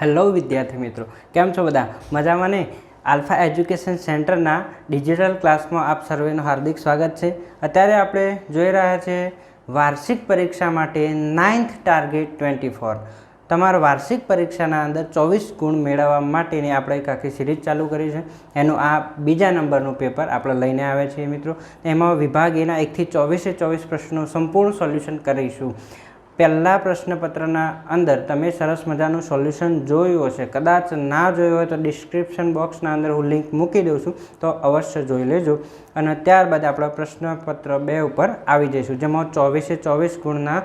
Hello વિદ્યાર્થી મિત્રો, કેમ છો બધા? મજામાં ને? આલ્ફા એજ્યુકેશન સેન્ટરના ડિજિટલ ક્લાસમાં આપ સર્વેનું હાર્દિક સ્વાગત છે. અત્યારે આપણે જોઈ રહ્યા છીએ વાર્ષિક પરીક્ષા માટે 9th ટાર્ગેટ 24. તમારા વાર્ષિક પરીક્ષાના અંદર 24 ગુણ મેળવવા માટેની આપણે એક આખી સિરીઝ ચાલુ કરી છે. એનું આ બીજા નંબરનું પેપર આપણે લઈને આવ્યા છીએ મિત્રો. એમાં વિભાગ એના 1 થી 24 પ્રશ્નો સંપૂર્ણ સોલ્યુશન કરીશું. પહેલા પ્રશ્નપત્રના અંદર તમે સરસ મજાનું સોલ્યુશન જોયું હશે. કદાચ ના જોયું હોય તો ડિસ્ક્રિપ્શન બોક્સના અંદર હું લિંક મૂકી દઉં છું, તો અવશ્ય જોઈ લેજો. અને ત્યારબાદ આપણે પ્રશ્નપત્ર 2 ઉપર આવી જઈશું, જેમાં 24 ગુણના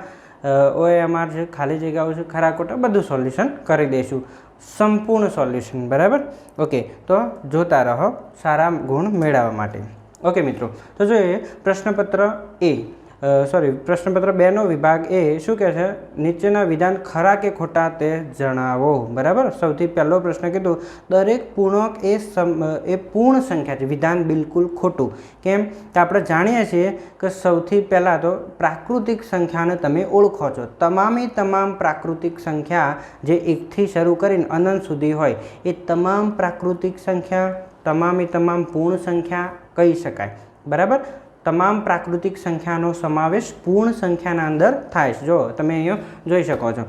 OMR છે, ખાલી જગ્યાઓ છે, ખરા ખોટા બધું સોલ્યુશન કરી દઈશું, સંપૂર્ણ સોલ્યુશન. બરાબર? ઓકે, તો જોતા રહો સારા ગુણ મેળવવા માટે. ઓકે મિત્રો, તો જોઈએ પ્રશ્નપત્ર પ્રશ્નપત્ર 2નો વિભાગ એ શું કહે છે? નીચેના વિધાન ખરા કે ખોટા તે જણાવો. બરાબર? સૌથી પહેલો પ્રશ્ન કીધું, દરેક પૂર્ણાંક એ પૂર્ણ સંખ્યા છે. વિધાન બિલકુલ ખોટું. કેમ કે આપણે જાણીએ છીએ કે સૌથી પહેલાં તો પ્રાકૃતિક સંખ્યાને તમે ઓળખો છો. તમામ પ્રાકૃતિક સંખ્યા જે 1થી શરૂ કરીને અનંત સુધી હોય એ તમામ પ્રાકૃતિક સંખ્યા તમામ પૂર્ણ સંખ્યા કહી શકાય. બરાબર? તમામ પ્રાકૃતિક સંખ્યાનો સમાવેશ પૂર્ણ સંખ્યાના અંદર થાય છે. જો તમે અહીંયા જોઈ શકો છો.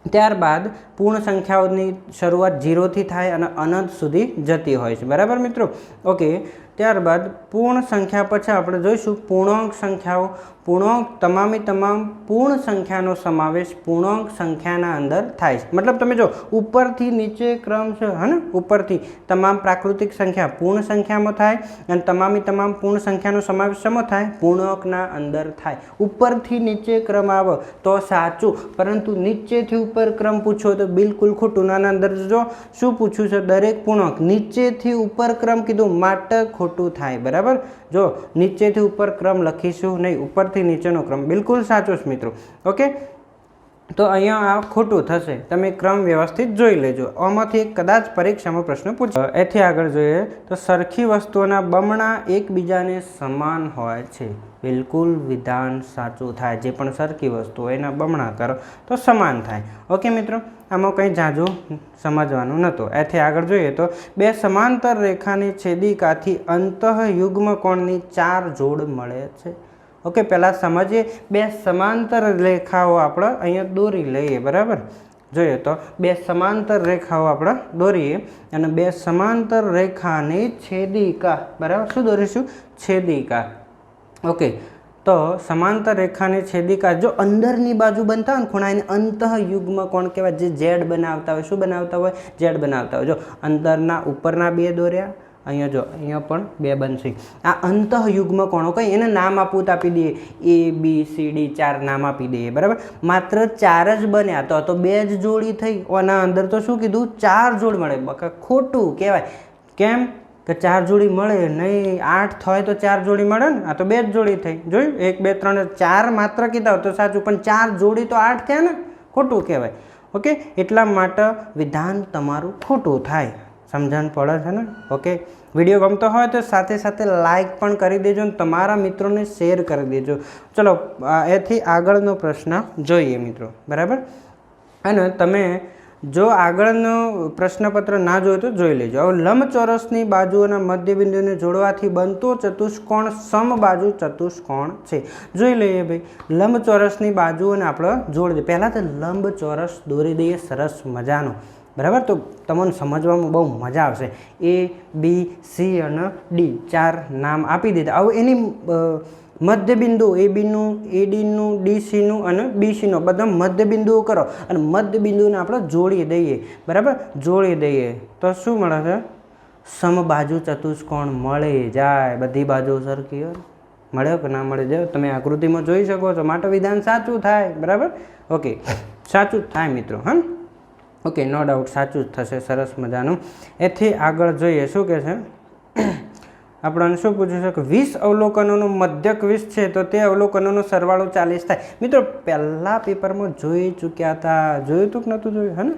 ત્યારબાદ પૂર્ણ સંખ્યાઓની શરૂઆત 0થી થાય અને અનંત સુધી જતી હોય છે. બરાબર મિત્રો? ઓકે, ત્યારબાદ પૂર્ણ સંખ્યા પછી આપણે જોઈશું પૂર્ણાંક સંખ્યાઓ. તમામ પૂર્ણ સંખ્યાનો સમાવેશ પૂર્ણાંક સંખ્યાના અંદર થાય છે. મતલબ તમે જો ઉપરથી નીચે ક્રમ છે, હે ને? ઉપરથી તમામ પ્રાકૃતિક સંખ્યા પૂર્ણ સંખ્યામાં થાય અને તમામ પૂર્ણ સંખ્યાનો સમાવેશ શેમાં થાય? પૂર્ણાંકના અંદર થાય. ઉપરથી નીચે ક્રમ આવે તો સાચું, પરંતુ નીચેથી ઉપર ક્રમ પૂછો તો બિલકુલ ખોટું. નાના અંદર જો શું પૂછ્યું છે? દરેક પૂર્ણાંક. નીચેથી ઉપર ક્રમ કીધું માટે ખોટું થાય. બરાબર? જો નીચેથી ઉપર ક્રમ લખીશું નહીં, ઉપરથી નીચેનો ક્રમ. બિલકુલ સાચું છે મિત્રો. ઓકે, તો અહીંયા આ ખોટું થશે. તમે ક્રમ વ્યવસ્થિત જોઈ લેજો. આમાંથી કદાચ પરીક્ષામાં પ્રશ્ન પૂછે. એથી આગળ જોઈએ તો સરખી વસ્તુઓના બમણા એકબીજાને સમાન હોય છે. બિલકુલ વિધાન સાચું થાય. જે પણ સરખી વસ્તુ હોય એના બમણા કરો તો સમાન થાય. ઓકે મિત્રો, આમાં કંઈ ઝાઝું સમજવાનું નહોતું. એથી આગળ જોઈએ તો બે સમાંતર રેખાની છેદિકાથી અંતઃયુગ્મ કોણની 4 જોડ મળે છે. ઓકે, પહેલાં સમજીએ. બે સમાંતર રેખાઓ આપણે અહીંયા દોરી લઈએ. બરાબર? જોઈએ તો બે સમાંતર રેખાઓ આપણે દોરીએ અને બે સમાંતર રેખાની છેદિકા. બરાબર? શું દોરીશું? છેદિકા. ઓકે, તો સમાંતર રેખાની છેદિકા જો અંદરની બાજુ બનતા હોય ને ખૂણા, એને અંતઃયુગ્મ કોણ કહેવાય. જે ઝેડ બનાવતા હોય. શું બનાવતા હોય? ઝેડ બનાવતા હોય. જો અંદરના ઉપરના 2 દોર્યા, અહીંયા જો અહીંયા પણ 2 બનશે. આ અંતઃયુગ્મ કોણો કઈ એને નામ આપવું તો આપી દઈએ. ABCD 4 નામ આપી દઈએ. બરાબર? માત્ર 4 જ બન્યા તો 2 જ જોડી થઈ. આના અંદર તો શું કીધું? 4 જોડ મળે. બકા ખોટું કહેવાય. કેમ કે 4 જોડી મળે નહીં. 8 થાય તો 4 જોડી મળે ને. આ તો 2 જ જોડી થઈ. જોયું? 1 2 3 4 માત્ર કીધા તો સાચું, પણ 4 જોડી તો 8 થયા ને. ખોટું કહેવાય. ઓકે, એટલા માટે વિધાન તમારું ખોટું થાય. સમજણ પડે છે ને? ઓકે, વિડીયો ગમતો હોય તો સાથે લાઈક પણ કરી દેજો અને તમારા મિત્રોને શેર કરી દેજો. ચલો એથી આગળનો પ્રશ્ન જોઈએ મિત્રો. બરાબર? અને તમે જો આગળનો પ્રશ્નપત્ર ના જોયો તો જોઈ લેજો. હવે લંબચોરસની બાજુઓના મધ્યબિંદુને જોડવાથી બનતો ચતુષ્કોણ સમબાજુ ચતુષ્કોણ છે. જોઈ લઈએ ભાઈ. લંબચોરસની બાજુઓને આપણે જોડી દઈએ. પહેલાં તો લંબચોરસ દોરી દઈએ સરસ મજાનો. બરાબર? તો તમને સમજવામાં બહુ મજા આવશે. ABC અને D 4 નામ આપી દીધા. હવે એની મધ્યબિંદુ ABનું, ADનું, DCનું અને BCનું બધા મધ્યબિંદુઓ કરો અને મધ્યબિંદુને આપણે જોડી દઈએ. બરાબર? જોડી દઈએ તો શું મળે છે? સમબાજુ ચતુષ્કોણ મળી જાય. બધી બાજુ સરખી હોય. મળ્યો કે ના મળે? જાઓ તમે આકૃતિમાં જોઈ શકો છો. માટે વિધાન સાચું થાય. બરાબર? ઓકે, સાચું જ થાય મિત્રો. હા, ઓકે, નો ડાઉટ સાચું જ થશે. સરસ મજાનું. એથી આગળ જોઈએ શું કહે છે? આપણને શું પૂછ્યું છે કે 20 અવલોકનોનું મધ્યક 20 છે તો તે અવલોકનોનો સરવાળો 40 થાય. મિત્રો પહેલા પેપરમાં જોઈ ચૂક્યા હતા. જોયું હતું કે નહોતું જોયું? હે ને?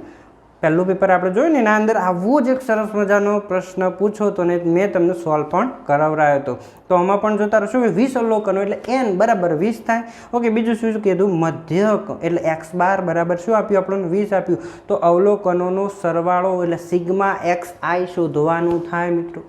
પહેલું પેપર આપણે જોયું ને એના અંદર આવો જ એક સરસ મજાનો પ્રશ્ન પૂછો તો ને મેં તમને સોલ્વ પણ કરાવરાયો હતો. તો આમાં પણ જોતા રહેશો કે 20 અવલોકનો એટલે n બરાબર 20 થાય. ઓકે, બીજું શું કીધું? મધ્યક એટલે x બાર બરાબર શું આપ્યું આપણને? 20 આપ્યું. તો અવલોકનોનો સરવાળો એટલે સિગ્મા xi શોધવાનું થાય મિત્રો.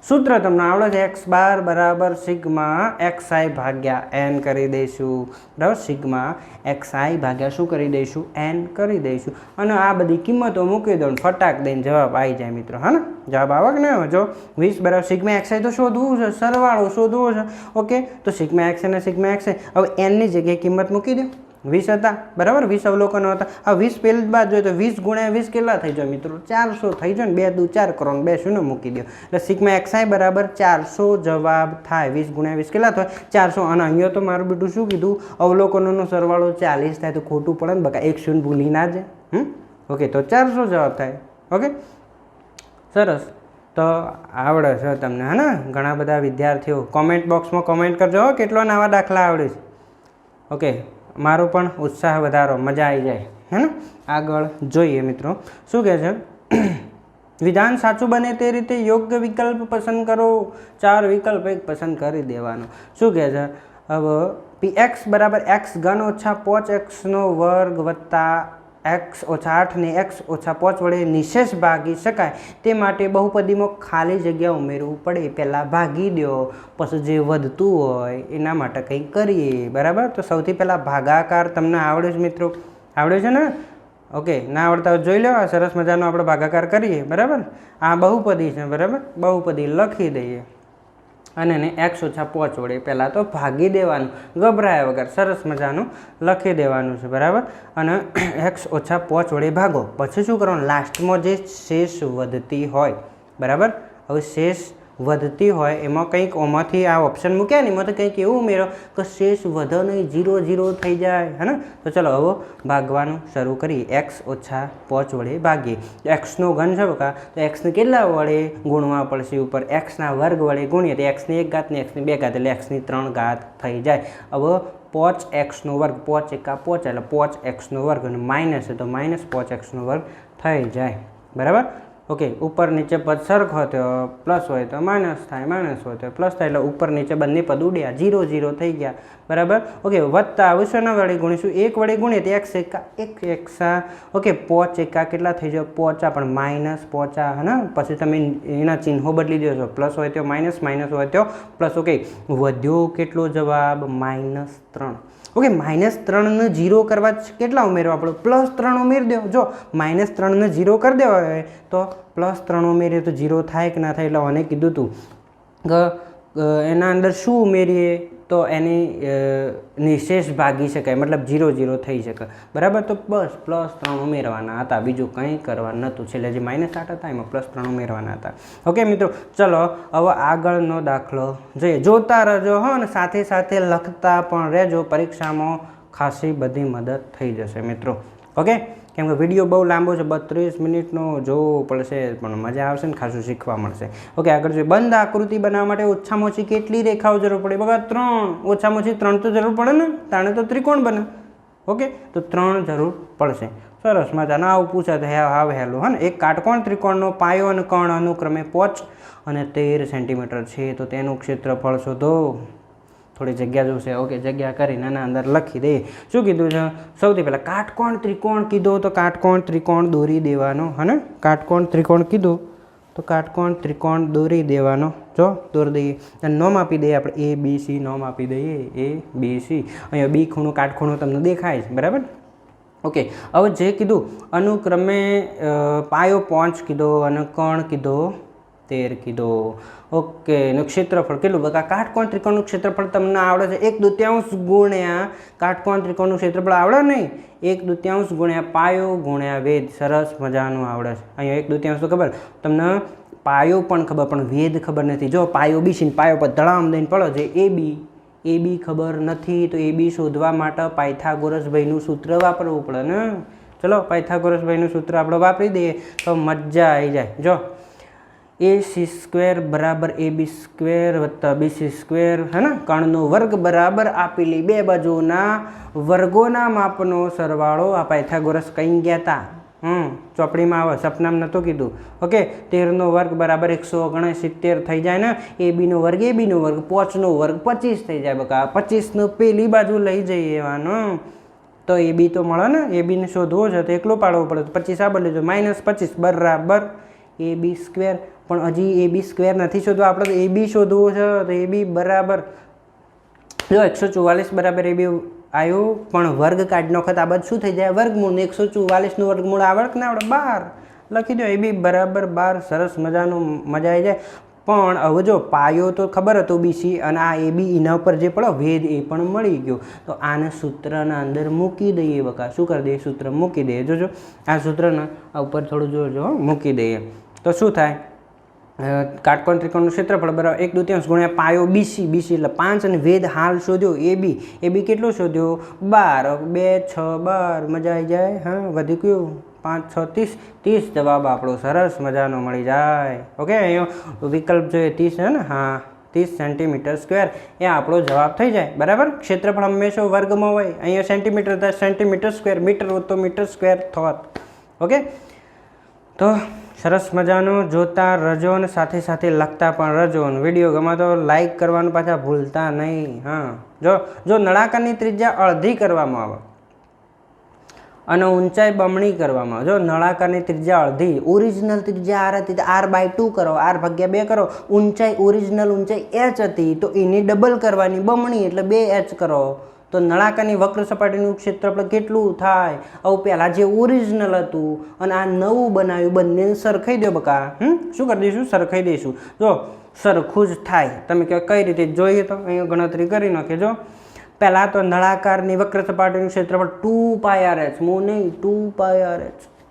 સૂત્ર તમને આવડે છે, x બાર બરાબર સિગ્મા xi ભાગ્યા n કરી દઈશું. બરાબર, સિગ્મા xi ભાગ્યા શું કરી દઈશું? n કરી દઈશું. અને આ બધી કિંમતો મૂકી દો, ફટાક દઈને જવાબ આવી જાય મિત્રો. હા ને, જવાબ આવે કે ના? જો 20 બરાબર સિગ્મા xi તો શોધવું છે, સરવાળો શોધવો છે. ઓકે, તો સિગ્મા xi અને સિગ્મા xi હવે n ની જગ્યાએ કિંમત મૂકી દો. 20 હતા બરાબર, 20 અવલોકનો હતા. આ 20 પહેલી બાદ જોઈએ તો 20 ગુણ્યા 20 કેટલા થઈ જાય મિત્રો? 400 થઈ જાય ને. 2 દુ 4 કરો ને 2 શૂન્ય મૂકી દો એટલે સિગ્મા xi બરાબર 400 જવાબ થાય. 20 ગુણ્યા 20 કેટલા થાય? 400. અને અહીંયા તો મારું બેટું શું કીધું? અવલોકનોનો સરવાળો 40 થાય તો ખોટું પડે ને બકા, એક શૂન્ય ભૂલી ના જાય. ઓકે, તો 400 જવાબ થાય. ઓકે, સરસ. તો આવડે છે તમને, હે ને? ઘણા બધા વિદ્યાર્થીઓ કોમેન્ટ બોક્સમાં કોમેન્ટ કરજો કેટલો નવા દાખલા આવડે છે. ઓકે, મારો પણ ઉત્સાહ વધારો, મજા આવી જાય, હે ને? આગળ જોઈએ મિત્રો, શું કહે છે? વિધાન સાચું બને તે રીતે યોગ્ય વિકલ્પ પસંદ કરો. 4 વિકલ્પ એક પસંદ કરી દેવાનો. શું કહે છે? હવે px બરાબર x ઘન ઓછા 5x વર્ગ વત્તા x ઓછા 8 ને x ઓછા 5 વડે નિશેષ ભાગી શકાય તે માટે બહુપદીમાં ખાલી જગ્યા ઉમેરવું પડે. પહેલાં ભાગી દો, પછી જે વધતું હોય એના માટે કંઈક કરીએ. બરાબર, તો સૌથી પહેલાં ભાગાકાર તમને આવડે છે મિત્રો? આવડે છે ને? ઓકે, ના આવડતા જોઈ લો. આ સરસ મજાનો આપણે ભાગાકાર કરીએ. બરાબર, આ બહુપદી છે. બરાબર, બહુપદી લખી દઈએ અને એને x ઓછા 5 વડે પહેલાં તો ભાગી દેવાનું, ગભરાયા વગર સરસ મજાનું લખી દેવાનું છે. બરાબર, અને x ઓછા 5 વડે ભાગો. પછી શું કરવાનું? લાસ્ટમાં જે શેષ વધતી હોય, બરાબર, હવે શેષ વધતી હોય એમાં કંઈક આમાંથી આ ઓપ્શન મૂક્યા ને એમાંથી કંઈક એવું ઉમેરો કે શેષ વધે નહીં, 0 0 થઈ જાય, હે ને? તો ચલો હવે ભાગવાનું શરૂ કરીએ. x ઓછા 5 વડે ભાગીએ. એક્સનો ઘન છે બકા, તો એક્સને કેટલા વડે ગુણવા પડશે? ઉપર એક્સના વર્ગ વડે ગુણીએ તો એક્સની 1 ઘાત ને એક્સની 2 ઘાત એટલે એક્સની 3 ઘાત થઈ જાય. હવે 5x વર્ગ, 5 એકા 5 એટલે 5x વર્ગ અને માઇનસ છે તો માઇનસ 5x વર્ગ થઈ જાય. બરાબર, ઓકે, ઉપર નીચે પદ સરખો હોય તો પ્લસ હોય તો માઇનસ થાય, માઇનસ હોય તો પ્લસ થાય એટલે ઉપર નીચે બંને પદ ઉડ્યા, 0 0 થઈ ગયા. બરાબર, ઓકે, વત્તા અવશ્યના વડે ગુણીશું. 1 વડે ગુણીએ તો x એકા 1 એક્સા. ઓકે, 5 એકા કેટલા થઈ જાય? 5 પણ માઇનસ 5 હે ને? પછી તમે એના ચિહ્નો બદલી દો છો, પ્લસ હોય તો માઇનસ, માઇનસ હોય તો પ્લસ. ઓકે, વધ્યો કેટલો જવાબ? -3. ઓકે, -3 ને 0 કરવા કેટલા ઉમેરવા આપણે? +3 ઉમેરી દો. જો -3 ને 0 કરી દેવા હોય તો +3 ઉમેરીએ તો 0 થાય કે ના થાય? એટલે મને કીધું હતું કે એના અંદર શું ઉમેરીએ તો એની નિશેષ ભાગી શકાય, મતલબ 0 0 થઈ શકે. બરાબર, તો બસ +3 ઉમેરવાના હતા, બીજું કંઈ કરવાનું નહોતું. છેલ્લે જે -8 હતા એમાં +3 ઉમેરવાના હતા. ઓકે મિત્રો, ચલો હવે આગળનો દાખલો જોઈએ. જોતા રહેજો હો, અને સાથે સાથે લખતા પણ રહેજો. પરીક્ષામાં ખાસી બધી મદદ થઈ જશે મિત્રો. ઓકે, કેમ કે વિડીયો બહુ લાંબો છે, 32 મિનિટનો જોવો પડશે, પણ મજા આવશે ને ખાસું શીખવા મળશે. ઓકે, આગળ જોઈએ. બંધ આકૃતિ બનાવવા માટે ઓછામાં ઓછી કેટલી રેખાઓ જરૂર પડે? બગા 3. ઓછામાં ઓછી 3 તો જરૂર પડે ને, તાણે તો ત્રિકોણ બને. ઓકે, તો 3 જરૂર પડશે. સરસ મજાનું આવું પૂછે તો હાવ હેલું, હા ને? એક કાટકોણ ત્રિકોણનો પાયો અને કર્ણ અનુક્રમે 5 અને 13 સેન્ટીમીટર છે, તો તેનું ક્ષેત્રફળ શોધો. થોડી જગ્યા જોશે. ઓકે, જગ્યા કરીને આના અંદર લખી દઈએ. શું કીધું છે? સૌથી પહેલાં કાટકોણ ત્રિકોણ કીધો તો કાટકોણ ત્રિકોણ દોરી દેવાનો, હે ને? કાટકોણ ત્રિકોણ કીધું તો કાટકોણ ત્રિકોણ દોરી દેવાનો. જો દોરી દઈએ અને નોમ આપી દઈએ આપણે ABC. નોમ આપી દઈએ ABC. અહીંયા બી ખૂણો કાટખૂણો તમને દેખાય છે. બરાબર, ઓકે. હવે જે કીધું અનુક્રમે પાયો 5 કીધો અને કર્ણ કીધો 13 કીધો. ઓકે, એનું ક્ષેત્રફળ કેટલું? બકા કાટકોણ ત્રિકોણનું ક્ષેત્રફળ તમને આવડે છે 1/2 ગુણ્યા કાટકોણ ત્રિકોણનું ક્ષેત્રફળ આવડે નહીં, 1/2 ગુણ્યા પાયો ગુણ્યા વેદ. સરસ મજાનું આવડે છે. અહીંયા 1/2 તો ખબર તમને, પાયો પણ ખબર પણ વેદ ખબર નથી. જો પાયો બી છે ને પાયો પર ધડામ દઈને પડો છે AB ખબર નથી તો AB શોધવા માટે પાયથાગોરસભાઈનું સૂત્ર વાપરવું પડે ને. ચલો પાયથાગોરસભાઈનું સૂત્ર આપણે વાપરી દઈએ તો મજા આવી જાય. જો AC² બરાબર AB² વત્તા BC², હે ને? કર્ણનો વર્ગ બરાબર આપેલી બે બાજુના વર્ગોના માપનો સરવાળો. આ પાયથાગોરસ કઈ ગયા હતા? ચોપડીમાં આવે, સપનામાં નહોતું કીધું. ઓકે, 13નો વર્ગ બરાબર 169 થઈ જાય ને. એબીનો વર્ગ 5નો વર્ગ 25 થઈ જાય બકા. 25નો પેલી બાજુ લઈ જઈએ એવાનો તો એબી તો મળે ને. એબીને શોધવો છે તો એકલો પાડવો પડે. 25 આ બદલી દો, -25 બરાબર AB સ્ક્વેર. પણ હજી AB સ્ક્વેર નથી શોધવો આપણે, તો AB શોધવો છે. તો AB બરાબર જો 144 બરાબર AB આવ્યું, પણ વર્ગ કાઢી નાખો તો આ બધું શું થઈ જાય? વર્ગમૂળ. 144નું વર્ગમૂળ આવડે ને આપણે 12 લખી દો. AB બરાબર 12. સરસ મજાનું, મજા આવી જાય. પણ હવે જો પાયો તો ખબર હતો BC, અને આ AB એના ઉપર જે પડો વેદ એ પણ મળી ગયો. તો આને સૂત્રના અંદર મૂકી દઈએ બકા. શું કરી દઈએ? સૂત્ર મૂકી દઈએ. જોજો આ સૂત્રના આ ઉપર થોડું જોજો, મૂકી દઈએ તો શું થાય? કાટકોણ ત્રિકોણનું ક્ષેત્રફળ બરાબર 1/2 ગુણ્યા પાયો BC. BC એટલે 5 અને વેદ હાલ શોધ્યો AB કેટલો શોધ્યો? 12. 2 6 12. મજા આવી જાય. હા, વધી ગયું 5 6 30 જવાબ આપણો સરસ મજાનો મળી જાય. ઓકે, અહીંયા વિકલ્પ જોઈએ 30 છે ને. હા, 30 સેન્ટીમીટર સ્ક્વેર એ આપણો જવાબ થઈ જાય. બરાબર, ક્ષેત્રફળ હંમેશા વર્ગમાં હોય. અહીંયા સેન્ટીમીટર થાય સેન્ટીમીટર સ્ક્વેર, મીટર હોય તો મીટર સ્ક્વેર થોત. ઓકે, તો સરસ મજાનું જોતા રજો અને સાથે સાથે લખતા પણ રજો. વિડીયો ગમે તો લાઈક કરવાનું પાછા ભૂલતા નહીં. હા, જો નળાકારની ત્રિજ્યા અડધી કરવામાં આવે અને ઊંચાઈ બમણી કરવામાં આવે. જો નળાકારની ત્રિજ્યા અડધી, ઓરિજિનલ ત્રિજ્યા R હતી, R/2 કરો, R/2 કરો. ઊંચાઈ ઓરિજિનલ ઊંચાઈ h હતી તો એની ડબલ કરવાની, બમણી એટલે 2h કરો. તો નળાકારની વક્ર સપાટીનું ક્ષેત્રફળ કેટલું થાય? હવે પહેલાં જે ઓરિજિનલ હતું અને આ નવું બનાવ્યું, બંનેને સરખાઈ દો બકા. શું કરી દઈશું? સરખાઈ દઈશું. જો સરખું જ થાય. તમે કહો કઈ રીતે જોઈએ? તો અહીંયા ગણતરી કરી નાખે. જો પહેલાં તો નળાકારની વક્ર સપાટીનું ક્ષેત્રફળ 2πRh, હું નહીં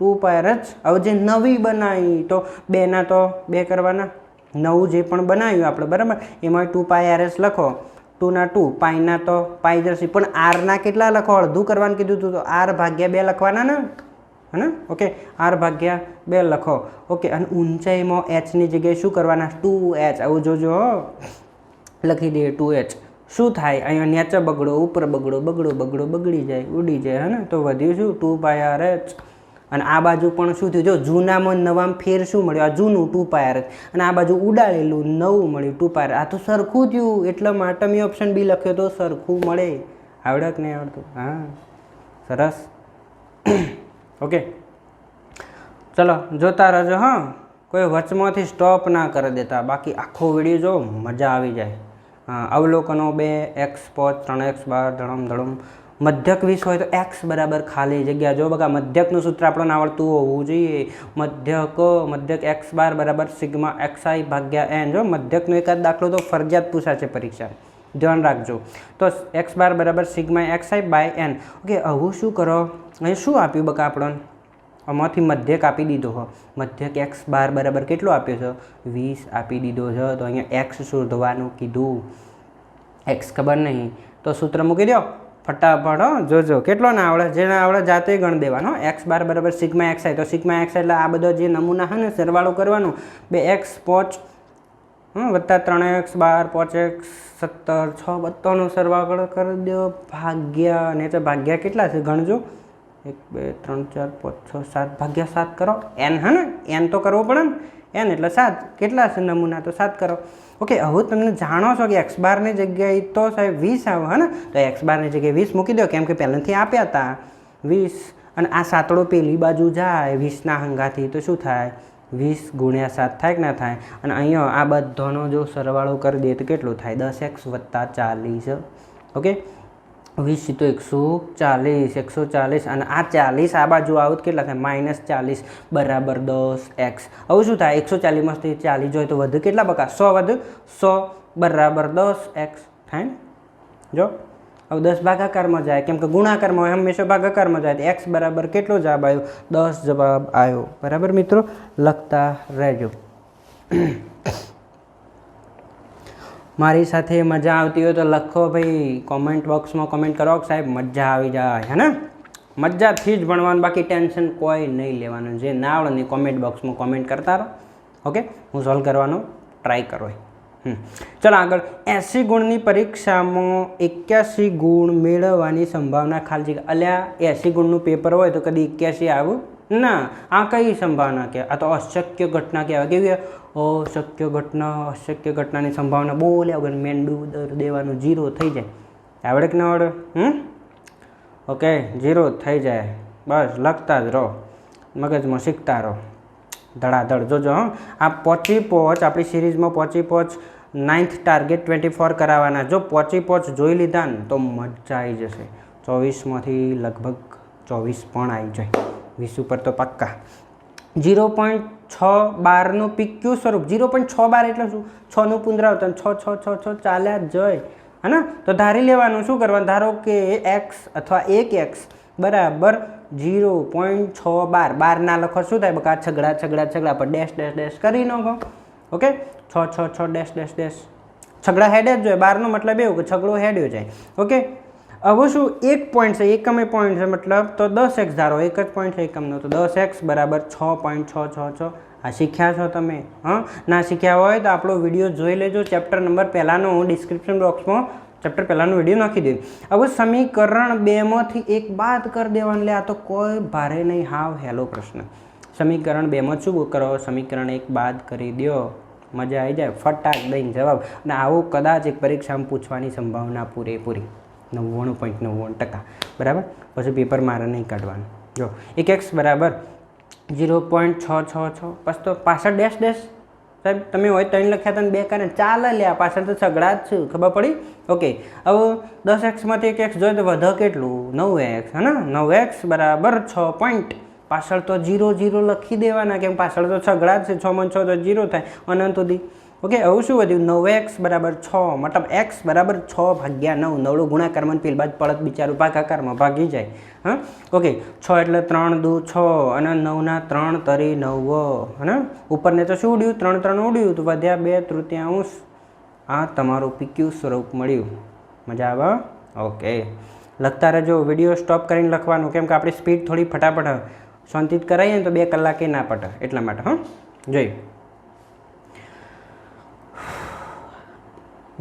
2πRh. હવે જે નવી બનાવી તો 2ના તો 2 કરવાના. નવું જે પણ બનાવ્યું આપણે બરાબર, એમાં 2πRh લખો. 2ના 2, પાઈના તો પાઈ જશે. પણ આરના કેટલા લખો? અડધું કરવાનું કીધું હતું તો R/2 લખવાના ને. હે ને? ઓકે, R/2 લખો. ઓકે, અને ઊંચાઈમાં hની જગ્યાએ શું કરવાના? 2h. આવું જોજો, લખી દઈએ 2h. શું થાય? અહીંયા નીચે બગડો, ઉપર બગડો, બગડી જાય, ઉડી જાય. હે ને? તો વધ્યું શું? 2πRh. અને આ બાજુ પણ શું થયું? જો જૂનામાં નવામાં ફેર શું મળ્યું? આ જૂનું 2πRh, અને આ બાજુ ઉડાડેલું નવું મળ્યું 2πRh. આ તો સરખું થયું, એટલા માટે મેં ઓપ્શન બી લખ્યો તો સરખું મળે. આવડે કે નહીં આવડતું? હા, સરસ. ઓકે, ચલો જોતા રહેજો. હા, કોઈ વચમાંથી સ્ટોપ ના કરી દેતા, બાકી આખો વિડીયો જો મજા આવી જાય. અવલોકનો 2x 5 3x 12 ધડમ મધ્યક 20 હોય તો x બરાબર ખાલી જગ્યા. જો બકા, મધ્યકનું સૂત્ર આપણને આવડતું હોવું જોઈએ. મધ્યક x બાર બરાબર સિગ્મા xi ભાગ્યા n. જો મધ્યકનો એકાદ દાખલો તો ફરજિયાત પૂછાશે પરીક્ષા, ધ્યાન રાખજો. તો x બાર બરાબર sigma xi by n. Okay, હવે શું કરો? અહીં શું આપ્યું બકા આપણને? આમાંથી મધ્યક આપી દીધો હો. મધ્યક x બાર બરાબર કેટલો આપ્યો છે? 20 આપી દીધો છે. તો અહીંયા x શોધવાનું કીધું. x ખબર નહીં તો સૂત્ર મૂકી દો ફટાફટ. જોજો કેટલો ના આવડે, જેને આવડે જાતે ગણ દેવાનો. x બાર બરાબર સિગ્મા xi. તો સિગ્મા xi એટલે આ બધો જે નમૂના છે ને સરવાળો કરવાનો. 2x 5 વત્તા 3x 12 5x 17 6 બધાનો સરવાળો કરી દો ભાગ્યા. અને તો ભાગ્યા કેટલા છે ગણજો? 1 2 3 4 5 6 7 ભાગ્યા 7 કરો. n હે ને? n તો કરવો પડે ને. n એટલે 7. કેટલા છે નમૂના? તો 7 કરો. ઓકે, હવે તમને જાણો છો કે x બારની જગ્યાએ તો સાહેબ 20 આવે. હે ને? તો x બારની જગ્યાએ 20 મૂકી દો, કેમ કે પહેલાંથી આપ્યા હતા 20. અને આ સાતડો પેલી બાજુ જાય 20ના હંગાથી તો શું થાય? 20 ગુણ્યા 7 થાય કે ના થાય? અને અહીંયા આ બધાનો જો સરવાળો કરી દઈએ તો કેટલું થાય? 10x વત્તા 40. ઓકે, 20 તો 140 અને આ 40 આ બાજુ આવું કેટલા થાય? -40 બરાબર 10x. હવે શું થાય? 140માંથી 40 જોઈએ તો વધુ કેટલા બકા? 100 વધુ. 100 બરાબર 10x થાય ને? જો હવે 10 ભાગાકારમાં જાય, કેમ કે ગુણાકારમાં હોય હંમેશા ભાગાકારમાં જાય. તો x બરાબર કેટલો જવાબ આવ્યો? 10 જવાબ આવ્યો. બરાબર મિત્રો, લખતા રહેજો. મારી સાથે મજા આવતી હોય તો લખો ભાઈ, કોમેન્ટ બોક્સમાં કોમેન્ટ કરો સાહેબ, મજા આવી જાય. હે ને? મજાથી જ ભણવાનું, બાકી ટેન્શન કોઈ નહીં લેવાનું. જે ના આવડે ને કોમેન્ટ બોક્સમાં કોમેન્ટ કરતા રહો. ઓકે, હું સોલ્વ કરવાનો ટ્રાય કરો. ચલો આગળ. 80 ગુણની પરીક્ષામાં 81 ગુણ મેળવવાની સંભાવના ખાલી જગ્યા. અલ્યા 80 ગુણનું પેપર હોય તો કદી 81 આવું ના, આ કઈ સંભાવના કે આ તો અશક્ય ઘટના કહેવાય. કેવી અશક્ય ઘટના? અશક્ય ઘટનાની સંભાવના બોલ્યા વગર મેંડું દેવાનું 0 થઈ જાય. આવડે કે ના આવડે? ઓકે, 0 થઈ જાય. બસ લખતા જ રહો, મગજમાં શીખતા રહો, ધડાધડ. જોજો આ પહોંચી આપણી સિરીઝમાં પહોંચ 9th ટાર્ગેટ 24 કરાવવાના. જો પહોંચ જોઈ લીધા ને તો મજા આવી જશે. 24માંથી લગભગ 24 પણ આવી જાય, 20 ઉપર તો પક્કા. 0.612નું PQ સ્વરૂપ. 0.612 એટલે શું? 6નું પુનરાવર્તન, 6 6 6 6 ચાલ્યા જ જાય, હે ને? તો ધારી લેવાનું. શું કરવાનું? ધારો કે x અથવા 1x બરાબર 0.612. 12 ના લખો શું થાય? બકા છગડા પર ડેશ કરી નાખો. Okay, 6 6 6 dash. છગડા હેડે જ જોઈએ. 12નો મતલબ એવું કે છગડો હેડ્યો જાય. ઓકે, હવે શું? એક પોઈન્ટ છે, એકમે પોઈન્ટ છે, મતલબ તો 10x ધારો. એક જ પોઈન્ટ છે એકમનો, તો 10x બરાબર 6.666. આ શીખ્યા છો તમે? ના શીખ્યા હોય તો આપણો વિડીયો જોઈ લેજો. ચેપ્ટર નંબર પહેલાંનો હું ડિસ્ક્રિપ્શન બોક્સમાં ચેપ્ટર પહેલાંનો વિડીયો નાખી દઉં. હવે સમીકરણ 2માંથી એક બાદ કરી દેવાનું. લે, આ તો કોઈ ભારે નહીં, હાવ હેલો પ્રશ્ન. સમીકરણ 2માં શું કરો? સમીકરણ 1 બાદ કરી દો, મજા આવી જાય, ફટાક દઈને જવાબ. અને આવું કદાચ એક પરીક્ષામાં પૂછવાની સંભાવના પૂરેપૂરી 99.99%. બરાબર? પછી પેપર મારે નહીં કાઢવાનું. જો 1x બરાબર 0.666. પછી તો પાછળ ડેશ. સાહેબ તમે હોય 3 લખ્યા હતા ને 2 કારણ ચાલે લ્યા, પાછળ તો છગડા જ છું, ખબર પડી? ઓકે, હવે 10xમાંથી 1x જોઈએ તો વધે કેટલું? 9x, હે ને? 9x બરાબર 6 પોઈન્ટ. પાછળ તો 0 0 લખી દેવાના, કેમ પાછળ તો છગડા જ છે. 6 6 તો 0 થાય અનંત સુધી. ઓકે, હવે શું વધ્યું? 9x બરાબર 6, મતલબ x બરાબર 6/9. નવડો ગુણાકારમાં પેલ બાદ પડત બિચારું ભાગાકારમાં ભાગી જાય. હા, ઓકે, 6 એટલે 3 દુ 6 અને 9ના 3 તરી 9, હે? ઉપરને તો શું ઉડ્યું? 3 3 ઉડ્યું તો વધ્યા 2/3. આ તમારું PQ સ્વરૂપ મળ્યું. મજા આવે? ઓકે, લખતા રહેજો. વિડીયો સ્ટોપ કરીને લખવાનું, કેમ કે આપણી સ્પીડ થોડી ફટાફટ શાંતિથી કરાવીએ ને તો 2 કલાકે ના પટે, એટલા માટે. જોઈ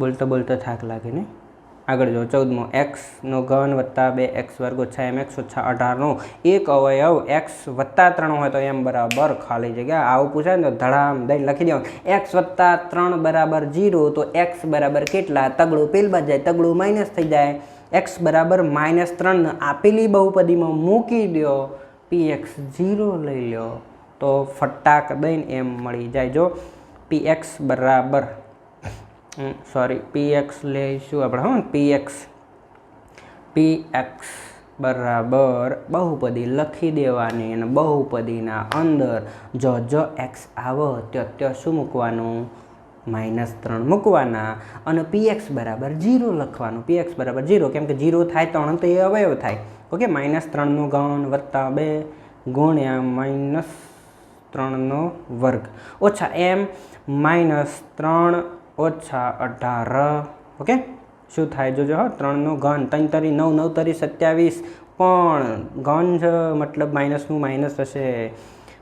બોલતો થાક લાગે ને. આગળ જો 14મો. x² વત્તા 2x² ઓછા mx ઓછા 18નો એક અવયવ x વત્તા 3 હોય તો m બરાબર ખાલી જગ્યા. આવું પૂછાય ને તો ધડામ દઈને લખી દેવાનું. x વત્તા 3 બરાબર 0, તો x બરાબર કેટલા? તગડું પેલ બાદ જાય, તગડું માઇનસ થઈ જાય. x બરાબર -3 આપેલી બહુપદીમાં મૂકી દો, px 0 લઈ લો તો ફટાક દઈને એમ મળી જાય. જો px બરાબર px લઈશું આપણે. px બરાબર બહુપદી લખી દેવાની, અને બહુપદીના અંદર જો x આવે ત્યાં શું મૂકવાનું? -3 મૂકવાના, અને px બરાબર 0 લખવાનું. px બરાબર 0, કેમ કે 0 થાય તો અનંત એ અવયવ થાય. ઓકે, -3 વત્તા 2 ગુણ્યા -3 વર્ગ ઓછા m -3 ઓછા 18. ઓકે, શું થાય જોજો? 3 3 તરી 9 9 તરી 27, પણ ઘન છે મતલબ માઇનસનું માઇનસ થશે.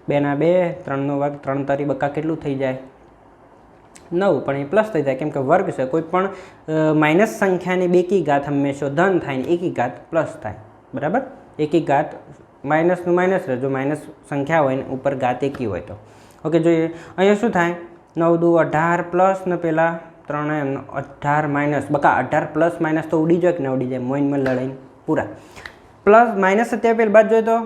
2 ના 2, 3 વર્ગ, 3 તરી બકા કેટલું થઈ જાય? 9, પણ એ પ્લસ થઈ જાય, કેમ કે વર્ગ છે. કોઈ પણ માઇનસ સંખ્યાની બેકી ઘાત હંમેશા ધન થાય ને એકી ઘાત પ્લસ થાય. બરાબર? એકી ઘાત માઇનસનું માઇનસ રહે, જો માઇનસ સંખ્યા હોય ને ઉપર ઘાત એકી હોય તો. ઓકે, જોઈએ અહીંયા શું થાય? 9 દુ 18 પ્લસ ને પેલા 3 એમ 18 માઇનસ બકા 18 પ્લસ માઇનસ તો ઉડી જાય કે ના ઉડી જાય? મોઈનમાં લડાઈને પૂરા. પ્લસ -27 પેલ બાદ જોઈએ તો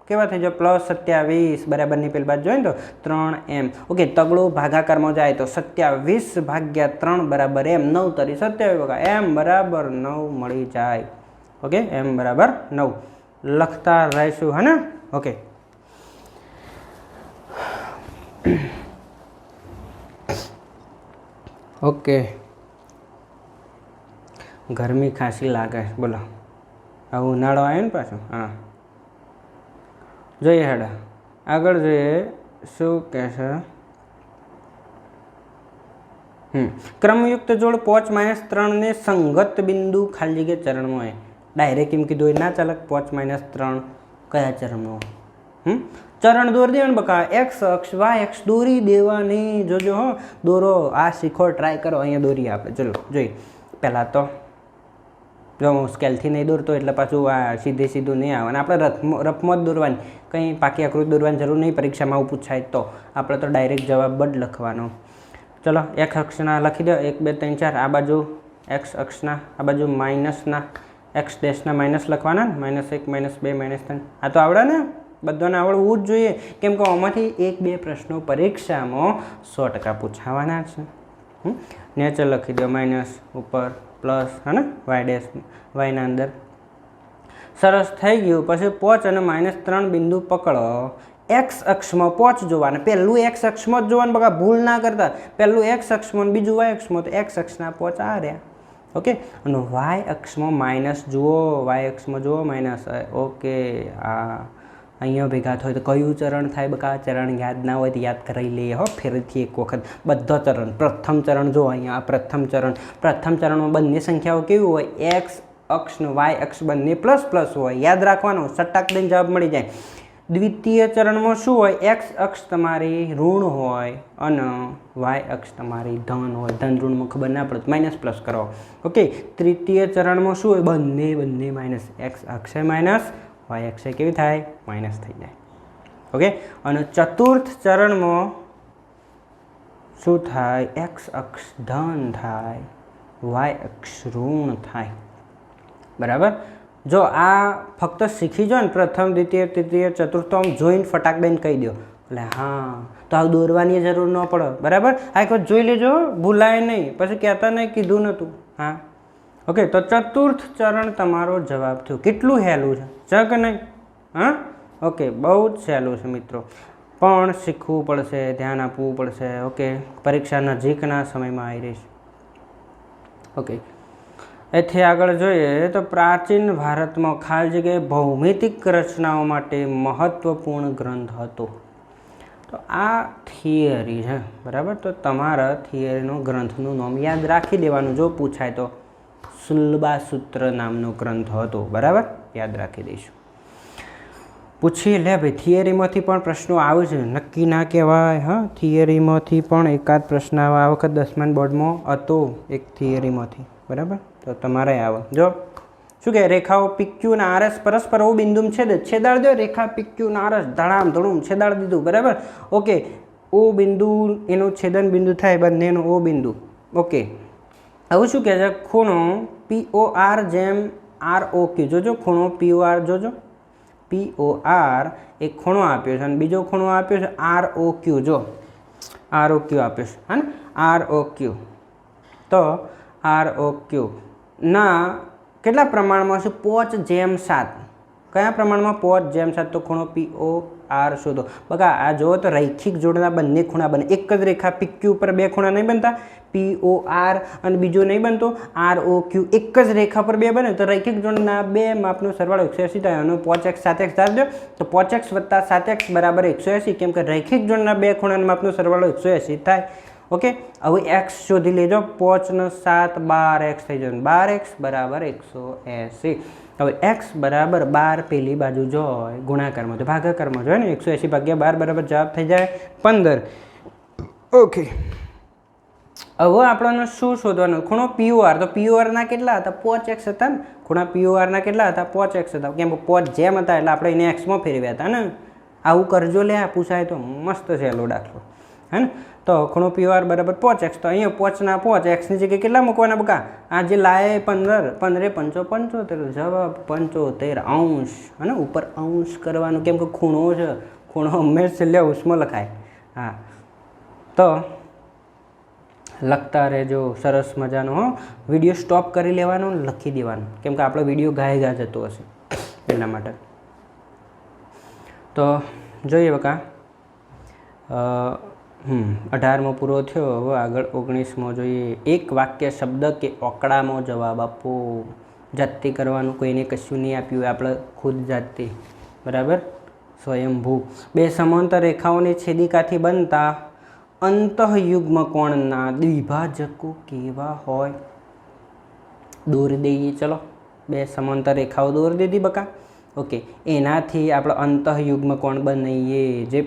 કેવા થઈ જાય? +27 બરાબરની પેલ બાદ જોઈએ ને તો 3m. ઓકે, તગડો ભાગાકારમાં જાય તો 27/3 બરાબર m. 9 તરી 27 બકા m બરાબર 9 મળી જાય. ઓકે, m બરાબર 9 લખતા રહીશું, હે ને? ઓકે, ઓકે, ગરમી ખાંસી લાગે, બોલો. હવે ઉનાળો આવ્યો ને પાછો. હા, જોઈએ હેડા આગળ જોઈએ શું કહે છે. ક્રમયુક્ત જોડ 5 -3 ને સંગત બિંદુ ખાલી જગ્યા ચરણમાં હોય. ડાયરેક્ટ એમ કીધું ના ચાલે. 5 - 3 કયા ચરણમાં? ચરણ દોરી દેવાનું બકા. x અક્ષ y અક્ષ દોરી દેવાની. જોજો હો, દોરો. આ શીખો, ટ્રાય કરો. અહીંયા દોરીએ આપણે. ચલો જોઈએ. પહેલાં તો જો હું સ્કેલથી નહીં દોરતો એટલે પાછું આ સીધું નહીં આવે. અને આપણે રફમાં જ દોરવાની, કંઈ પાકી આકૃતિ દોરવાની જરૂર નહીં. પરીક્ષામાં આવું પૂછાય તો આપણે તો ડાયરેક્ટ જવાબ જ લખવાનો. ચલો એક્સ અક્ષના લખી દો 1 2 3 4. આ બાજુ એક્સ અક્ષના, આ બાજુ માઇનસના એક્સ ડેશના માઇનસ લખવાના ને, -1 -2 -3. આ તો આવડે ને, બધાને આવડવું જ જોઈએ, કેમ કે આમાંથી 1 2 પ્રશ્નો પરીક્ષામાં 100% પૂછાવાના છે. નેચર લખી દો, માઇનસ ઉપર પ્લસ, હે ને વાય ડેશ વાયના અંદર. સરસ થઈ ગયું. પછી 5 અને -3 બિંદુ પકડો. એક્સ અક્ષમાં 5 જોવાના, પહેલું એક્સ અક્ષમાં જ જોવાનું બકા, ભૂલ ના કરતા. પહેલું એક્સ અક્ષમાં બીજું વાય અક્ષમાં, તો એક્સ અક્ષના 5 આ રહ્યા. ઓકે. અને વાય અક્ષમાં માઇનસ જુઓ, વાય અક્ષમાં જુઓ માઇનસ. ઓકે. આ અહીંયા ભેગા થાય તો કયું ચરણ થાય બકા? ચરણ યાદ ના હોય તો યાદ કરાવી લઈએ હો ફેરથી એક વખત. બધા ચરણ, પ્રથમ ચરણ જો અહીંયા, આ પ્રથમ ચરણ. પ્રથમ ચરણમાં બંને સંખ્યાઓ કેવી હોય? એક્સ અક્ષ ને વાય અક્ષ બંને પ્લસ પ્લસ હોય, યાદ રાખવાનું, સટાક દઈને જવાબ મળી જાય. દ્વિતીય ચરણમાં શું હોય? એક્સ અક્ષ તમારી ઋણ હોય અને વાય અક્ષ તમારી ધન હોય. ધન ઋણમાં ખબર ના પડે, માઇનસ પ્લસ કરો. ઓકે. તૃતીય ચરણમાં શું હોય? બંને માઇનસ. એક્સ અક્ષે માઇનસ, વાય અક્ષે કેવી થાય? માઇનસ થઈ જાય. ઓકે. અને ચતુર્થ ચરણમાં શું થાય? એક્સ અક્ષ ધન થાય, વાય અક્ષ ઋણ થાય. બરાબર. જો આ ફક્ત શીખી જો ને, પ્રથમ દ્વિતીય તૃતીય ચતુર્થ, તો આમ જોઈને ફટાક દઈને કહી દો એટલે હા, તો આ દોરવાની જરૂર ન પડે. બરાબર. આ એક વખત જોઈ લેજો, ભૂલાય નહીં, પછી કહેતા નહીં કીધું નહોતું. હા. ઓકે. તો ચતુર્થ ચરણ તમારો જવાબ થયો. કેટલું સહેલું છે કે નહીં? હા. ઓકે. બહુ જ સહેલું છે મિત્રો, પણ શીખવું પડશે, ધ્યાન આપવું પડશે. ઓકે. પરીક્ષા નજીકના સમયમાં આવી રહી છે. ઓકે. એથી આગળ જોઈએ તો પ્રાચીન ભારતમાં ખાલી જગ્યાએ ભૌમિતિક રચનાઓ માટે મહત્વપૂર્ણ ગ્રંથ હતો. તો આ થિયરી છે. બરાબર. તો તમારા થિયરીનો ગ્રંથનું નામ યાદ રાખી દેવાનું, જો પૂછાય તો. શુલ્બાસૂત્ર નામનો ગ્રંથ હતો. બરાબર. યાદ રાખી દઈશું. પૂછી લે ભાઈ, થિયરીમાંથી પણ પ્રશ્નો આવે છે, નક્કી ના કહેવાય. હા, થિયરીમાંથી પણ એકાદ પ્રશ્ન આવે. આ વખત 10મા બોર્ડમાં હતો એક થિયરીમાંથી. બરાબર. તો તમારે આવે. જો શું કહે? રેખાઓ PQ અને RS પરસ્પર ઓ બિંદુ છેદાડ દો. રેખા PQ અને RS ધડામ ધડુમ છેદાડ દીધું. બરાબર. ઓકે. ઓ બિંદુ એનું છેદન બિંદુ થાય, બંનેનું ઓ બિંદુ. ઓકે. હવે શું કહે છે? ખૂણો POR જેમ ROQ. જોજો ખૂણો POR, જોજો POR એક ખૂણો આપ્યો છે અને બીજો ખૂણો આપ્યો છે ROQ. જો ROQ આપ્યો છે, હા ને, ROQ. તો ROQ ના કેટલા પ્રમાણમાં છે? 5:7. કયા પ્રમાણમાં? 5:7. તો ખૂણો POR શોધો. બકા આ જુઓ તો રૈખિક જોડના બંને ખૂણા બને. એક જ રેખા PQ ઉપર બે ખૂણા નહીં બનતા, POR અને બીજો નહીં બનતો ROQ. એક જ રેખા પર બે બને તો રૈખિક જોડના બે માપનો સરવાળો 180 થાય. અને 5x 7x ધાર દો તો 5x + 7x = 180, કેમ કે રૈખિક જોડના બે ખૂણાના માપનો સરવાળો 180 થાય. ઓકે. હવે x શોધી લેજો. 5 ને 7 12x થઈ જશે. 12x = 180. હવે x = 12 પેલી બાજુ જોઈએ, ગુણાકારમાં તો ભાગાકારમાં જોઈએ ને. 180 / 12 જવાબ થઈ જાય 15. ઓકે. હવે આપણને શું શોધવાનું? ખૂણો POR. તો POR ના કેટલા હતા? 5x હતા ને. ખૂણા POR ના કેટલા હતા? 5x હતા. કેમ કે 5 જેમ હતા એટલે આપણે એને x માં ફેરવ્યા હતા ને. આવું કરજો લે, પૂછાય તો મસ્ત છે એલો દાખલો, હે ને. તો ખૂણો POR = 5x. તો અહીંયા 5 ના 5 x ની જગ્યાએ કેટલા મૂકવાના બકા? આ જે લાય 15, 15 5 75, જવાબ 75°. અને ઉપર અંશ કરવાનું, કેમ કે ખૂણો છે. ખૂણો હંમેશા છેલ્લે અંશમાં લખાય. હા. તો લખતા રહેજો, સરસ મજાનો. હો, વિડીયો સ્ટોપ કરી લેવાનો, લખી દેવાનું, કેમ કે આપણો વિડીયો ગાય જતો હશે એટલા માટે. તો જોઈએ બકા, 18મો પૂરો થયો. હવે આગળ 19મો જોઈએ. એક વાક્ય, શબ્દ કે ઓકડામાં જવાબ આપો. જાતે કરવાનું, કોઈને કશું નહીં આપ્યું, આપણે ખુદ જાતે. બરાબર. સ્વયંભૂ. બે સમાંતર રેખાઓની છેદિકાથી બનતા અંતઃયુગ્મ કોણના દ્વિભાજકો કેવા હોય? દોરી દઈએ. ચલો, બે સમાંતર રેખાઓ દોરી દીધી બકા. ઓકે. એનાથી આપણે અંતઃયુગ્મ કોણ બનાવીએ. જે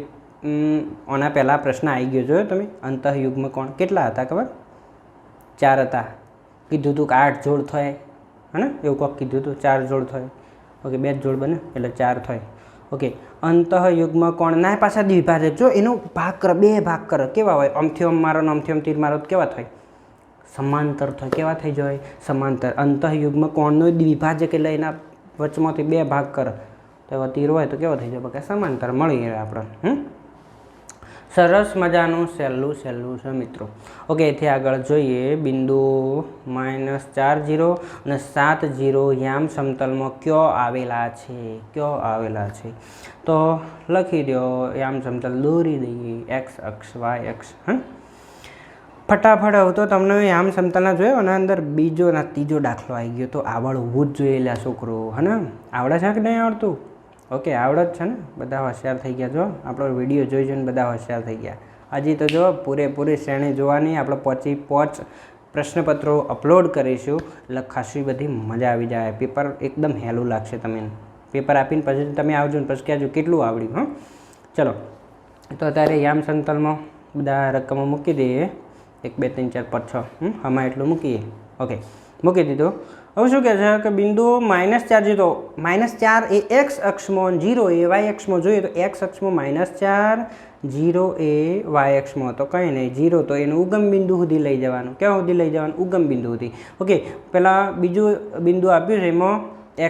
આના પહેલાં પ્રશ્ન આવી ગયો, જોયો તમે? અંતઃયુગ્મ કોણ કેટલા હતા ખબર? 4 હતા. કીધું હતું કે 8 જોડ થાય. ને એવું કોક કીધું હતું 4 જોડ થાય ઓકે 2 જોડ બને એટલે 4 થાય ઓકે અંતઃયુગ્મ કોણના પાછા દ્વિભાજક જો એનો ભાગ કરો 2 ભાગ કરો કેવા હોય આમથી આમ મારો આમથી આમ તીર મારો કેવા થાય સમાંતર થાય કેવા થઈ જાય સમાંતર અંતઃયુગ્મ કોણનો દ્વિભાજક એટલે એના વચમાંથી 2 ભાગ કરો તો એવા તીર હોય તો કેવો થઈ જાય બકા સમાંતર મળી રહે આપણે સરસ મજાનું સહેલું છે મિત્રો ઓકે એથી આગળ જોઈએ બિંદુ -4 0 અને 7 0 યામ સમતલમાં કયો આવેલા છે તો લખી દો યામ સમતલ દોરી દઈએ x અક્ષ y અક્ષ ફટાફટ હવે તો તમને યામ સમતલના જોયો અને અંદર બીજો ના ત્રીજો દાખલો આવી ગયો તો આવડવું જ જોઈએ લ્યા છોકરો હે આવડે છે કે નહીં આવડતું ઓકે આવડે જ છે ને બધા હોશિયાર થઈ ગયા જો આપણો વિડીયો જોઈ જોઈને બધા હોશિયાર થઈ ગયા હજી તો જો પૂરેપૂરી શ્રેણી જોવાની આપણે 5 પ્રશ્નપત્રો અપલોડ કરીશું એટલે ખાસી બધી મજા આવી જાય પેપર એકદમ હેલું લાગશે તમને પેપર આપીને પછી તમે આવજો ને પછી કહેજો કેટલું આવડ્યું ચલો તો અત્યારે યામ સમતલમાં બધા રકમો મૂકી દઈએ 1 2 3 4 5 6 આમાં એટલું મૂકીએ ઓકે મૂકી દીધું હવે શું કહે છે કે બિંદુ -4 0 -4 એ x અક્ષમાં 0 એ y અક્ષમાં જોઈએ તો x અક્ષમાં -4 0 એ y અક્ષમાં તો કંઈ નહીં 0 તો એનું ઉગમ બિંદુ સુધી લઈ જવાનું ક્યાં સુધી લઈ જવાનું ઉગમ બિંદુ સુધી ઓકે પહેલાં બીજું બિંદુ આપ્યું છે એમાં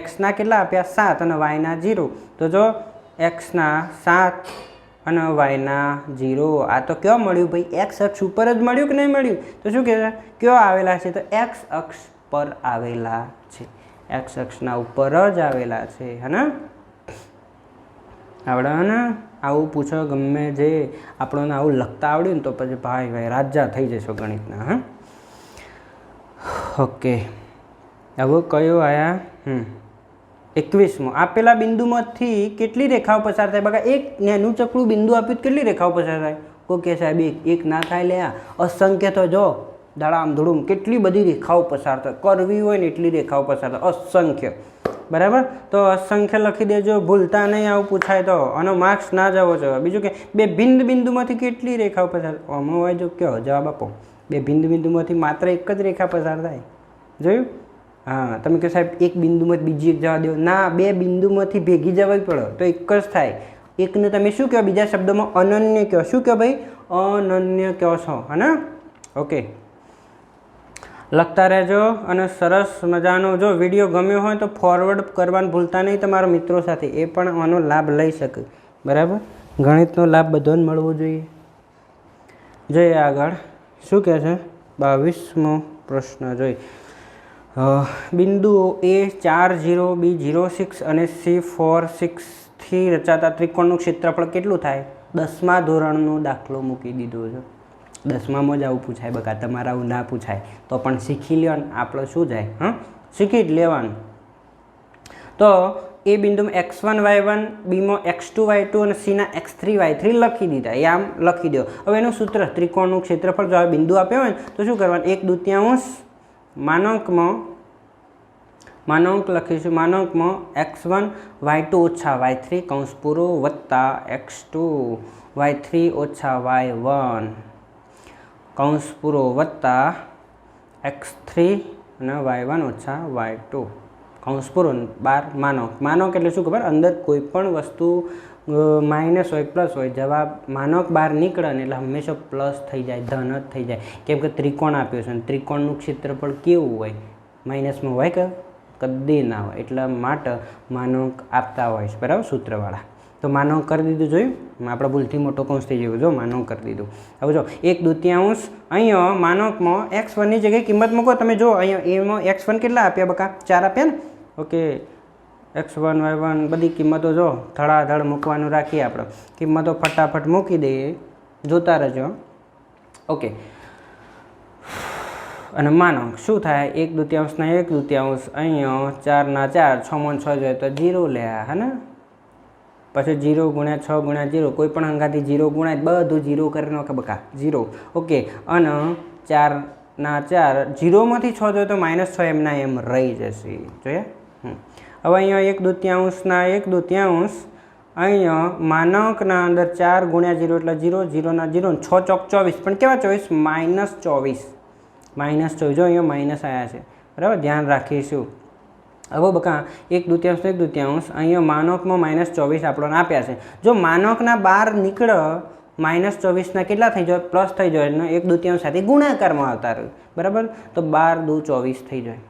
xના કેટલા આપ્યા 7 અને yના 0 તો જો xના 7 અને yના 0 આ તો કયો મળ્યું ભાઈ x અક્ષ ઉપર જ મળ્યું કે નહીં મળ્યું તો શું કહે છે કયો આવેલા છે તો x અક્ષ પર આવેલા છે x અક્ષના ઉપર જ આવેલા છે હે આવડે ને આવું પૂછો ગમે જે આપણને આવું લખતા આવડ્યું ને તો પછી ભાઈ રાજા થઈ જશો ગણિતના ઓકે હવે કયો આયા 21મો આપેલા બિંદુમાંથી કેટલી રેખાઓ પસાર થાય બકા એક નાનું ચકડું બિંદુ આપ્યું કેટલી રેખાઓ પસાર થાય ઓકે સાહેબ એક ના થાય લે અસંખ્ય તો જો ધડામ ધૂળુમ કેટલી બધી રેખાઓ પસાર થાય કરવી હોય ને એટલી રેખાઓ પસાર થાય અસંખ્ય બરાબર તો અસંખ્ય લખી દેજો ભૂલતા નહીં આવું પૂછાય તો આનો માર્ક્સ ના જવો જોઈએ બીજું કે બે બિંદુમાંથી કેટલી રેખાઓ પસાર આમાં હોય જો કયો જવાબ આપો બે બિંદુમાંથી માત્ર એક જ રેખા પસાર થાય જોયું હા તમે કહો સાહેબ એક બિંદુમાંથી બીજી એક જવા દો ના બે બિંદુમાંથી ભેગી જવા પડે તો એક જ થાય એકને તમે શું કહો બીજા શબ્દોમાં અનન્ય કહો શું કહો ભાઈ અનન્ય કહો છો હે ઓકે લખતા રહેજો અને સરસ મજાનો જો વિડીયો ગમ્યો હોય તો ફોરવર્ડ કરવાનું ભૂલતા નહીં તમારા મિત્રો સાથે એ પણ આનો લાભ લઈ શકે બરાબર ગણિતનો લાભ બધાને મળવો જોઈએ જોઈએ આગળ શું કહે છે 22મો પ્રશ્ન જોઈ બિંદુઓ A4 0 B0 6 અને C4 6 થી રચાતા ત્રિકોણનું ક્ષેત્રફળ કેટલું થાય 10મા ધોરણનો દાખલો મૂકી દીધો છે 10મામાં જ આવું પૂછાય બકા તમારા આવું ના પૂછાય તો પણ શીખી લેવાનું આપણે શું જાય શીખી જ લેવાનું તો એ બિંદુમાં x1 y1 બીમાં x2 y2 અને સીના x3 y3 લખી દીધા એ આમ લખી દો હવે એનું સૂત્ર ત્રિકોણનું ક્ષેત્રફળ જો બિંદુ આપ્યો હોય તો શું કરવાનું 1/2 માનાંક લખીશું માનાંકમાં x1 y2 ઓછા y3 કૌંસ પૂરો વત્તા x2 y3 ઓછા y1 કૌંસ પૂરો વત્તા x3 અને y1 ઓછા y2 કૌંસ પૂરો 12 માનાંક એટલે શું ખબર અંદર કોઈ પણ વસ્તુ માઇનસ હોય પ્લસ હોય જવાબ માનાંક બહાર નીકળે ને એટલે હંમેશા પ્લસ થઈ જાય ધન જ થઈ જાય કેમ કે ત્રિકોણ આપ્યો છે અને ત્રિકોણનું ક્ષેત્રફળ કેવું હોય માઇનસમાં હોય કે કદી ના હોય એટલા માટે માનાંક આપતા હોય છે બરાબર સૂત્રવાળા તો માનાંક કરી દીધું જોયું આપણે ભૂલથી મોટો કૌંસ થઈ ગયો જો માનાંક કરી દીધું હવે જો 1/2 અહીંયા માનાંકમાં x1ની જગ્યાએ કિંમત મૂકો તમે જો અહીંયા એમાં x1 કેટલા આપ્યા બકા 4 આપ્યા ને ઓકે x1 y1 બધી કિંમતો જો ધડાધડ મૂકવાનું રાખીએ આપણે કિંમતો ફટાફટ મૂકી દઈએ જોતા રહેજો ઓકે અને માનાંક શું થાય 1/2 ના 1/2 અહીંયા 4 ના 4 6 માં 6 જોઈએ તો 0 લે હે ને પછી 0 ગુણ્યા 6 ગુણ્યા 0 કોઈ પણ અંગાથી 0 ગુણાય બધું 0 કરી નાખે બકા 0 ઓકે અને 4 ના 4 0માંથી 6 જોઈએ તો -6 એમના એમ રહી જશે જોયા હવે અહીંયા 1/2 ના 1/2 અહીંયા માનાંકના અંદર 4 ગુણ્યા 0 એટલે 0 0 ના 0 6 ચોક 24 પણ કેવા 24 -24 જો અહીંયા માઇનસ આવ્યા છે બરાબર ધ્યાન રાખીશું હવે બકા 1/2 ને 1/2 અહીંયા માનકમાં -24 આપણને આપ્યા છે. જો માનકના 12 નીકળે -24 કેટલા થઈ જાય પ્લસ થઈ જાય અને 1/2 સાથે ગુણાકારમાં આવતા રહે, બરાબર. તો 12 દુ 24 થઈ જાય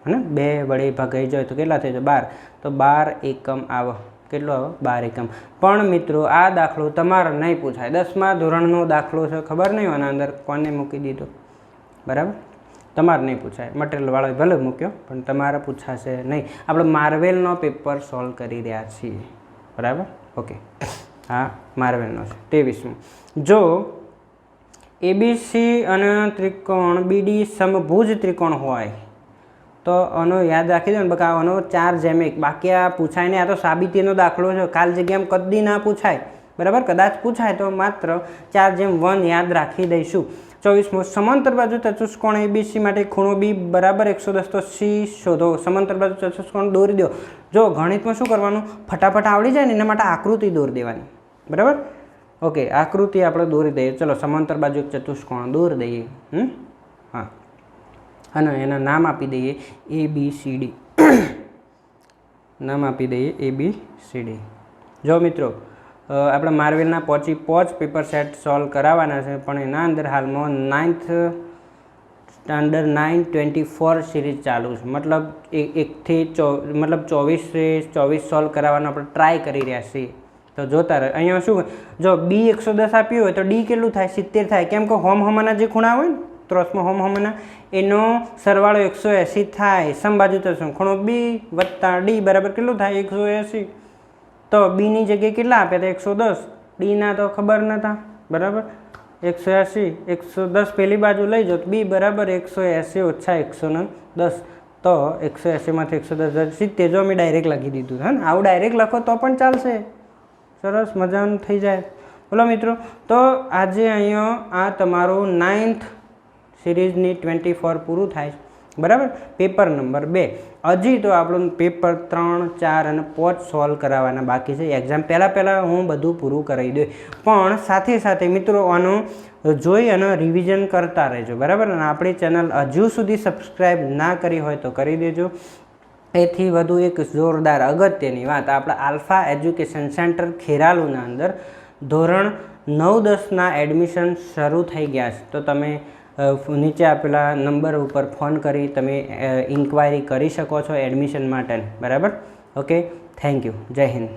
અને 2 વડે ભગાઈ જાય તો કેટલા થઈ જાય 12. તો 12 એકમ આવે, કેટલો આવે 12 એકમ. પણ મિત્રો આ દાખલો તમારે નહીં પૂછાય, 10મા ધોરણનો દાખલો છે, ખબર નહીં આના અંદર કોને મૂકી દીધો, બરાબર. તમારે નહીં પૂછાય, મટીરિયલવાળો ભલે મૂક્યો પણ તમારે પૂછાશે નહીં. આપણે માર્વેલનો પેપર સોલ્વ કરી રહ્યા છીએ, બરાબર. ઓકે, હા માર્વેલનો છે. 23મું, જો એબીસી અને ત્રિકોણ બીડી સમભુજ ત્રિકોણ હોય તો આનો યાદ રાખી દો ને બકા, આનો 4:1. બાકી આ પૂછાય નહીં, આ તો સાબિતીનો દાખલો છે, ખાલી જગ્યામાં કદી ના પૂછાય, બરાબર. કદાચ પૂછાય તો માત્ર 4:1 યાદ રાખી દઈશું. 24મું, સમાંતર બાજુ ચતુષ્કોણ એબીસી માટે ખૂણો બી બરાબર 110 તો સી શોધો. સમાંતર બાજુ ચતુષ્કોણ દોરી દો. જો ગણિતમાં શું કરવાનું, ફટાફટ આવડી જાય ને એના માટે આકૃતિ દોરી દેવાની, બરાબર. ઓકે, આકૃતિ આપણે દોરી દઈએ. ચલો સમાંતર બાજુ ચતુષ્કોણ દોરી દઈએ. હા, અને એના નામ આપી દઈએ ABCD. નામ આપી દઈએ ABCD. જો મિત્રો આપણે માર્વેલના પાંચ પેપર સેટ સોલ્વ કરાવવાના છે, પણ એના અંદર હાલમાં 9th સ્ટાન્ડર્ડ 924 સિરીઝ ચાલુ છે. મતલબ 1થી 24 સોલ્વ કરાવવાનો આપણે ટ્રાય કરી રહ્યા છીએ. તો જોતા રહે. અહીંયા શું, જો B 110 આપ્યું હોય તો D કેટલું થાય 70 થાય, કેમ કે હોમના જે ખૂણા હોય ને ત્રોસમાં હોમના એનો સરવાળો 180 થાય. સમબાજુ તો ખૂણો B વત્તા D બરાબર કેટલું થાય 180. તો બીની જગ્યાએ કેટલા આપ્યા હતા 110, ડીના તો ખબર નતા, બરાબર. 180 110 પેલી બાજુ લઈ જાઓ તો બી બરાબર 180 ઓછા 110. તો 180માંથી 110 70. જો મેં ડાયરેક્ટ લખી દીધું હા ને, આવું ડાયરેક્ટ લખો તો પણ ચાલશે, સરસ મજાનું થઈ જાય. બોલો મિત્રો, તો આજે અહીંયા આ તમારું 9th સિરીઝની 24 પૂરું થાય, બરાબર. Paper number 2. હજી તો આપણું પેપર 3, 4 અને 5 સોલ્વ કરાવવાના બાકી છે. એક્ઝામ પહેલાં હું બધું પૂરું કરાવી દઉં, પણ સાથે સાથે મિત્રો આનું જોઈ અને રિવિઝન કરતા રહેજો, બરાબર. અને આપણી ચેનલ હજુ સુધી સબસ્ક્રાઈબ ના કરી હોય તો કરી દેજો. એથી વધુ એક જોરદાર અગત્યની વાત, આપણા આલ્ફા એજ્યુકેશન સેન્ટર ખેરાલુના અંદર ધોરણ 9-10ના એડમિશન શરૂ થઈ ગયા છે. તો તમે નીચે આપેલા નંબર ઉપર ફોન કરી તમે ઇન્ક્વાયરી કરી શકો છો એડમિશન માટે, બરાબર. Okay, thank you. જય હિન્દ.